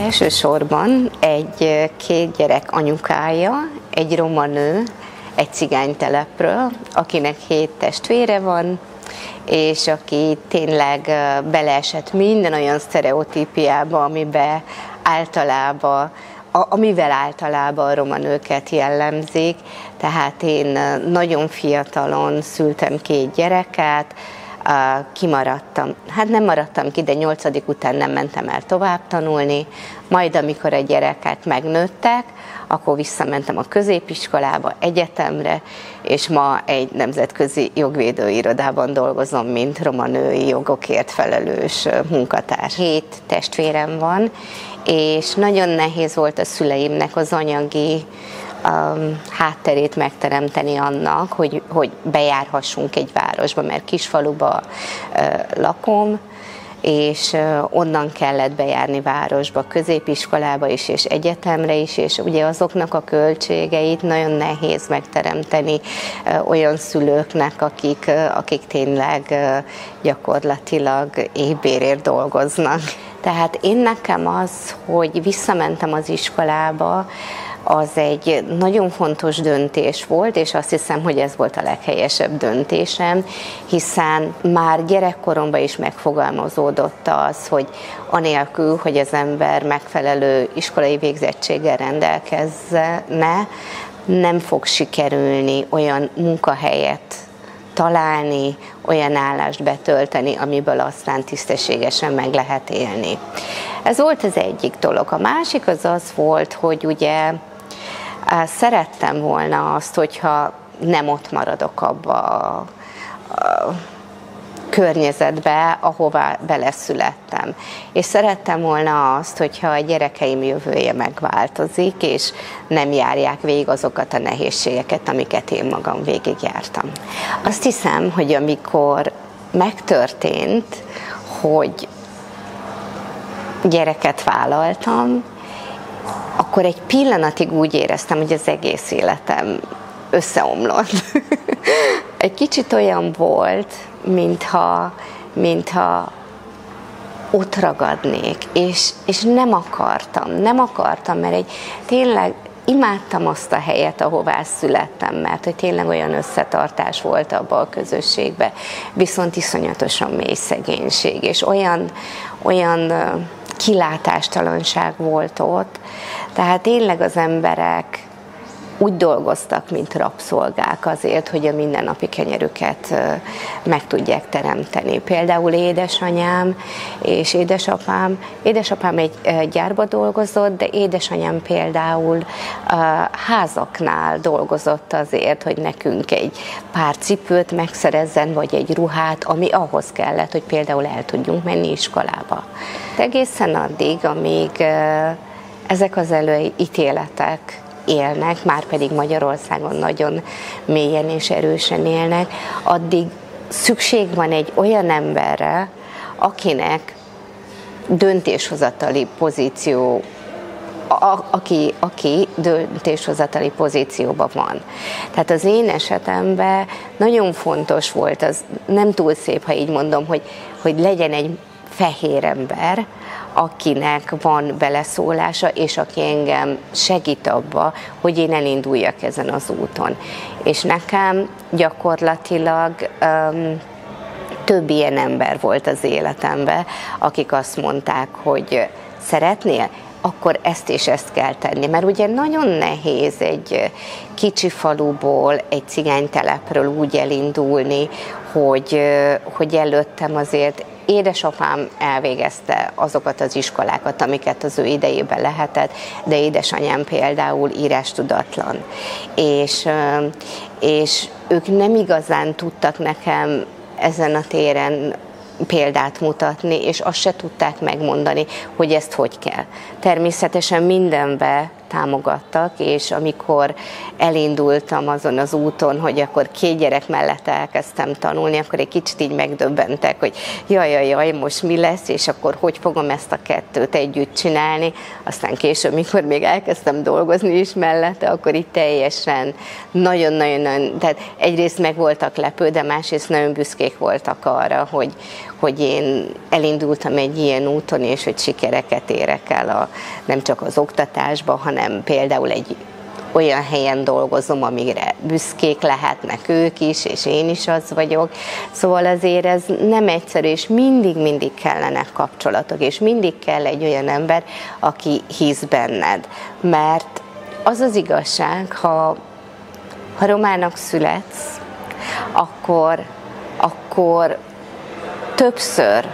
Elsősorban egy két gyerek anyukája, egy roma nő, egy cigánytelepről, akinek 7 testvére van, és aki tényleg beleesett minden olyan sztereotípiába, amivel általában a roma nőket jellemzik. Tehát én nagyon fiatalon szültem 2 gyereket, kimaradtam, hát nem maradtam ki, de 8. után nem mentem el tovább tanulni, majd amikor a gyerekek megnőttek, akkor visszamentem a középiskolába, egyetemre, és ma egy nemzetközi jogvédőirodában dolgozom, mint roma női jogokért felelős munkatárs. 7 testvérem van, és nagyon nehéz volt a szüleimnek az anyagi hátterét megteremteni annak, hogy bejárhassunk egy városba, mert kisfaluba lakom, és onnan kellett bejárni városba, középiskolába is, és egyetemre is, és ugye azoknak a költségeit nagyon nehéz megteremteni olyan szülőknek, akik tényleg gyakorlatilag éhbérért dolgoznak. Tehát nekem az, hogy visszamentem az iskolába, az egy nagyon fontos döntés volt, és azt hiszem, hogy ez volt a leghelyesebb döntésem, hiszen már gyerekkoromban is megfogalmazódott az, hogy anélkül, hogy az ember megfelelő iskolai végzettséggel rendelkezne, nem fog sikerülni olyan munkahelyet találni, olyan állást betölteni, amiből aztán tisztességesen meg lehet élni. Ez volt az egyik dolog. A másik az volt, hogy ugye szerettem volna azt, hogyha nem ott maradok abba a környezetbe, ahová beleszülettem. És szerettem volna azt, hogyha a gyerekeim jövője megváltozik, és nem járják végig azokat a nehézségeket, amiket én magam végigjártam. Azt hiszem, hogy amikor megtörtént, hogy gyereket vállaltam, akkor egy pillanatig úgy éreztem, hogy az egész életem összeomlott. Egy kicsit olyan volt, mintha ott ragadnék, és nem akartam, mert tényleg imádtam azt a helyet, ahová születtem, mert hogy tényleg olyan összetartás volt abban a közösségben, viszont iszonyatosan mély szegénység, és olyan kilátástalanság volt ott, tehát tényleg az emberek úgy dolgoztak, mint rabszolgák azért, hogy a mindennapi kenyerüket meg tudják teremteni. Például édesanyám és édesapám egy gyárba dolgozott, de édesanyám például házaknál dolgozott azért, hogy nekünk egy pár cipőt megszerezzen, vagy egy ruhát, ami ahhoz kellett, hogy például el tudjunk menni iskolába. Egészen addig, amíg ezek az előítéletek élnek, már pedig Magyarországon nagyon mélyen és erősen élnek, addig szükség van egy olyan emberre, akinek döntéshozatali pozíció, aki döntéshozatali pozícióban van. Tehát az én esetemben nagyon fontos volt, az nem túl szép, ha így mondom, hogy legyen egy fehér ember, akinek van beleszólása, és aki engem segít abba, hogy én elinduljak ezen az úton. És nekem gyakorlatilag több ilyen ember volt az életemben, akik azt mondták, hogy szeretnél? Akkor ezt és ezt kell tenni. Mert ugye nagyon nehéz egy kicsi faluból, egy cigánytelepről úgy elindulni, hogy előttem azért édesapám elvégezte azokat az iskolákat, amiket az ő idejében lehetett, de édesanyám például írástudatlan. És ők nem igazán tudtak nekem ezen a téren példát mutatni, és azt se tudták megmondani, hogy ezt hogy kell. Természetesen mindenbe támogattak, és amikor elindultam azon az úton, hogy akkor 2 gyerek mellett elkezdtem tanulni, akkor egy kicsit így megdöbbentek, hogy jaj, most mi lesz, és akkor hogy fogom ezt a 2-t együtt csinálni. Aztán később, mikor még elkezdtem dolgozni is mellette, akkor így teljesen nagyon-nagyon, tehát egyrészt meg voltak lepő, de másrészt nagyon büszkék voltak arra, hogy én elindultam egy ilyen úton, és hogy sikereket érek el nem csak az oktatásban, hanem például egy olyan helyen dolgozom, amire büszkék lehetnek ők is, és én is az vagyok. Szóval azért ez nem egyszerű, és mindig kellenek kapcsolatok, és mindig kell egy olyan ember, aki hisz benned. Mert az az igazság, ha romának születsz, akkor többször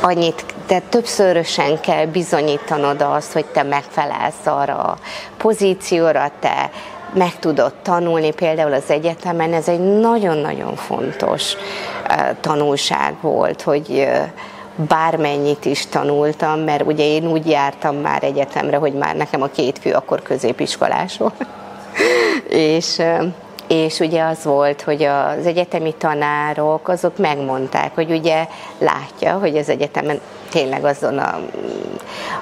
annyit, de többszörösen kell bizonyítanod azt, hogy te megfelelsz arra a pozícióra, te meg tudod tanulni, például az egyetemen, ez egy nagyon-nagyon fontos tanulság volt, hogy bármennyit is tanultam, mert ugye én úgy jártam már egyetemre, hogy már nekem a 2 fiú akkor középiskolás volt, és ugye az volt, hogy az egyetemi tanárok, azok megmondták, hogy ugye látja, hogy az egyetemen tényleg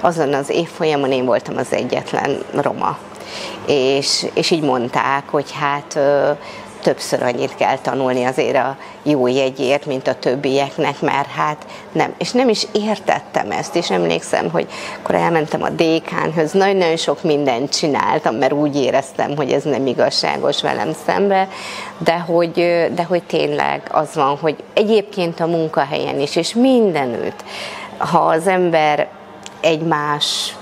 azon az évfolyamon én voltam az egyetlen roma. És így mondták, hogy hát többször annyit kell tanulni azért a jó jegyért, mint a többieknek, mert hát nem. És nem is értettem ezt, és emlékszem, hogy akkor elmentem a dékánhoz, nagyon-nagyon sok mindent csináltam, mert úgy éreztem, hogy ez nem igazságos velem szembe, de hogy tényleg az van, hogy egyébként a munkahelyen is, és mindenütt, ha az ember egy más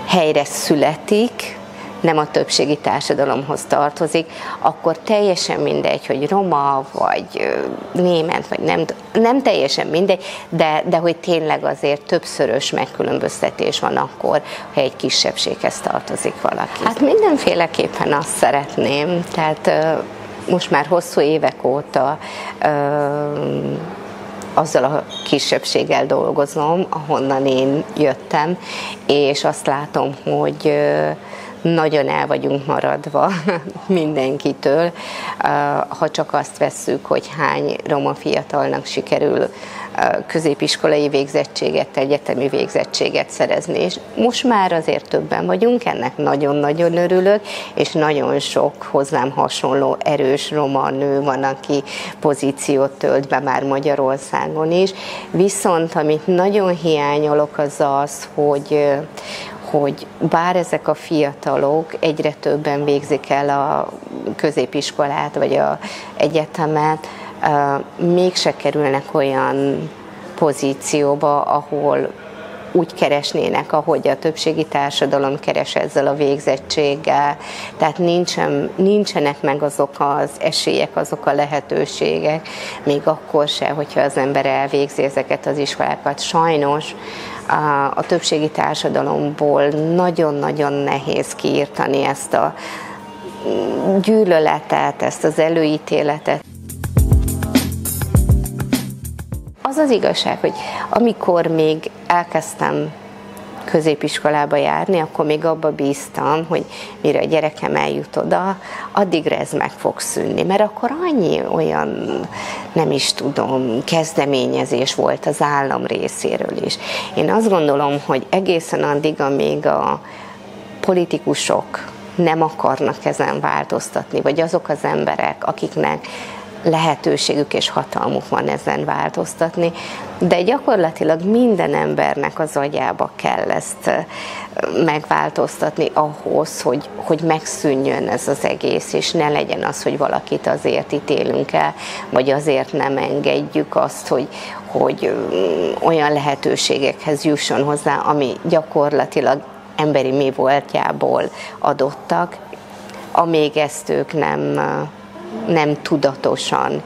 helyre születik, nem a többségi társadalomhoz tartozik, akkor teljesen mindegy, hogy roma, vagy német, vagy nem teljesen mindegy, de hogy tényleg azért többszörös megkülönböztetés van akkor, ha egy kisebbséghez tartozik valaki. Hát mindenféleképpen azt szeretném, tehát most már hosszú évek óta azzal a kisebbséggel dolgozom, ahonnan én jöttem, és azt látom, hogy nagyon el vagyunk maradva mindenkitől, ha csak azt vesszük, hogy hány roma fiatalnak sikerül középiskolai végzettséget, egyetemi végzettséget szerezni. És most már azért többen vagyunk, ennek nagyon-nagyon örülök, és nagyon sok hozzám hasonló erős roma nő van, aki pozíciót tölt be már Magyarországon is. Viszont amit nagyon hiányolok, az az, hogy bár ezek a fiatalok egyre többen végzik el a középiskolát vagy az egyetemet, mégse kerülnek olyan pozícióba, ahol úgy keresnének, ahogy a többségi társadalom keres ezzel a végzettséggel. Tehát nincsenek meg azok az esélyek, azok a lehetőségek, még akkor se, hogyha az ember elvégzi ezeket az iskolákat. Sajnos a többségi társadalomból nagyon-nagyon nehéz kiírtani ezt a gyűlöletet, ezt az előítéletet. Az az igazság, hogy amikor még elkezdtem középiskolába járni, akkor még abba bíztam, hogy mire a gyerekem eljut oda, addigra ez meg fog szűnni, mert akkor annyi olyan, nem is tudom, kezdeményezés volt az állam részéről is. Én azt gondolom, hogy egészen addig, amíg a politikusok nem akarnak ezen változtatni, vagy azok az emberek, akiknek lehetőségük és hatalmuk van ezen változtatni, de gyakorlatilag minden embernek az agyába kell ezt megváltoztatni ahhoz, hogy megszűnjön ez az egész, és ne legyen az, hogy valakit azért ítélünk el, vagy azért nem engedjük azt, hogy olyan lehetőségekhez jusson hozzá, ami gyakorlatilag emberi mi voltjából adottak, amíg ezt ők nem tudatosan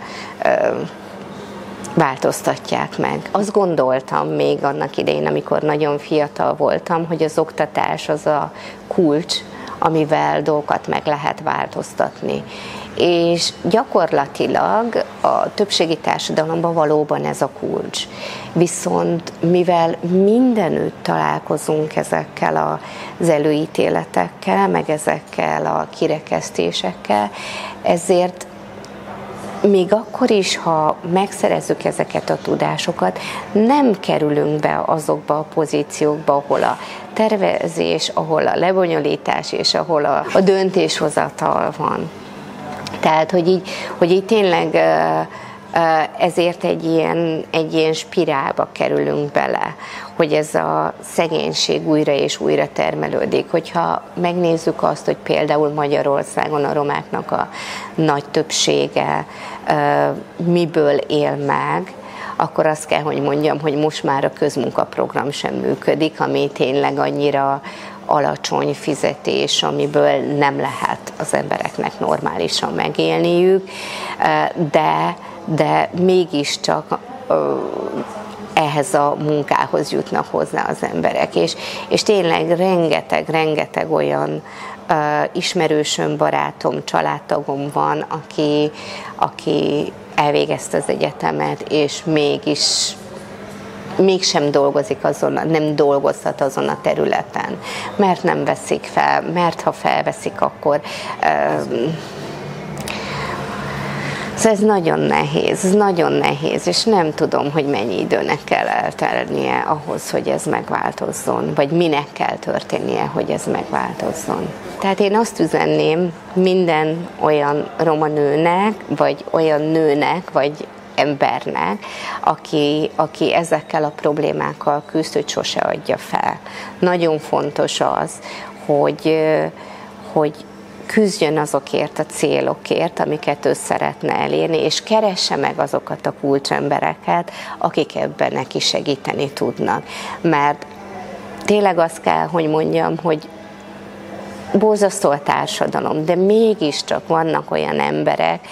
változtatják meg. Azt gondoltam még annak idején, amikor nagyon fiatal voltam, hogy az oktatás az a kulcs, amivel dolgokat meg lehet változtatni. És gyakorlatilag a többségi társadalomban valóban ez a kulcs. Viszont mivel mindenütt találkozunk ezekkel az előítéletekkel, meg ezekkel a kirekesztésekkel, ezért még akkor is, ha megszerezzük ezeket a tudásokat, nem kerülünk be azokba a pozíciókba, ahol a tervezés, ahol a lebonyolítás és ahol a döntéshozatal van. Tehát, hogy így tényleg ezért egy ilyen spirálba kerülünk bele, hogy ez a szegénység újra és újra termelődik. Hogyha megnézzük azt, hogy például Magyarországon a romáknak a nagy többsége miből él meg, akkor azt kell, hogy mondjam, hogy most már a közmunkaprogram sem működik, ami tényleg annyira alacsony fizetés, amiből nem lehet az embereknek normálisan megélniük, de mégiscsak ehhez a munkához jutnak hozzá az emberek. És tényleg rengeteg olyan ismerősöm, barátom, családtagom van, aki elvégezte az egyetemet, és mégsem dolgozik nem dolgozhat azon a területen, mert nem veszik fel, mert ha felveszik, akkor ez nagyon nehéz, és nem tudom, hogy mennyi időnek kell eltelnie ahhoz, hogy ez megváltozzon, vagy minek kell történnie, hogy ez megváltozzon. Tehát én azt üzenném minden olyan roma nőnek, vagy olyan nőnek, vagy embernek, aki ezekkel a problémákkal küzd, hogy sose adja fel. Nagyon fontos az, hogy küzdjön azokért a célokért, amiket ő szeretne elérni, és keresse meg azokat a kulcsembereket, akik ebben neki segíteni tudnak. Mert tényleg azt kell, hogy mondjam, hogy borzasztó a társadalom, de mégiscsak vannak olyan emberek,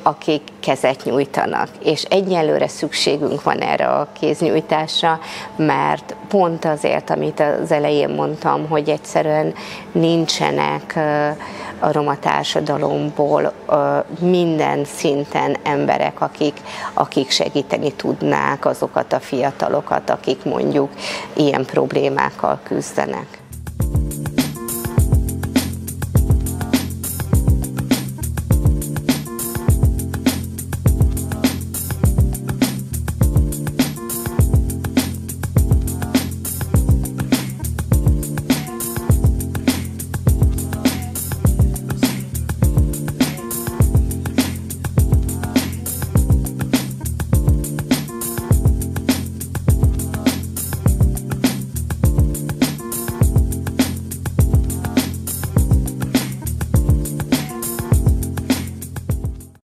akik kezet nyújtanak, és egyelőre szükségünk van erre a kéznyújtásra, mert pont azért, amit az elején mondtam, hogy egyszerűen nincsenek a roma társadalomból minden szinten emberek, akik segíteni tudnák azokat a fiatalokat, akik mondjuk ilyen problémákkal küzdenek.